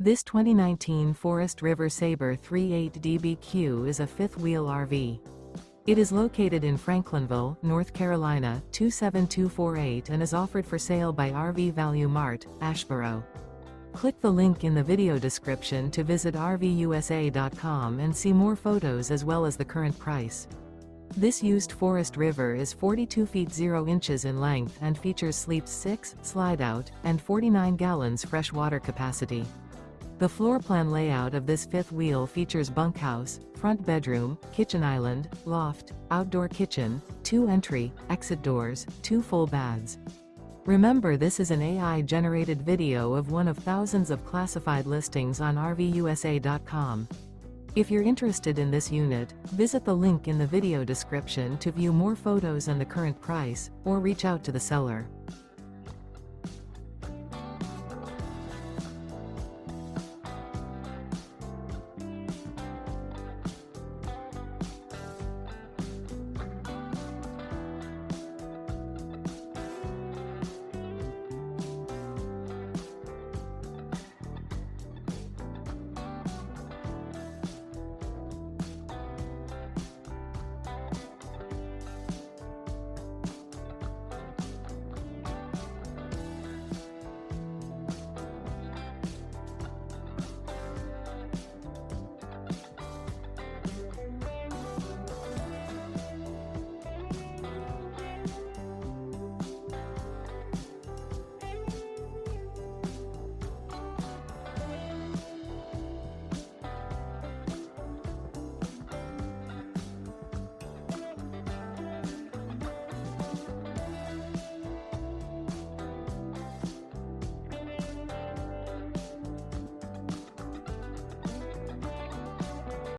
This 2019 Forest River Sabre 38DBQ is a fifth-wheel RV. It is located in Franklinville, North Carolina, 27248 and is offered for sale by RV Value Mart, Asheboro. Click the link in the video description to visit RVUSA.com and see more photos as well as the current price. This used Forest River is 42 feet 0 inches in length and features sleeps 6, slide-out, and 49 gallons fresh water capacity. The floor plan layout of this fifth wheel features bunkhouse, front bedroom, kitchen island, loft, outdoor kitchen, 2 entry, exit doors, 2 full baths. Remember, this is an AI-generated video of one of thousands of classified listings on RVUSA.com. If you're interested in this unit, visit the link in the video description to view more photos and the current price, or reach out to the seller.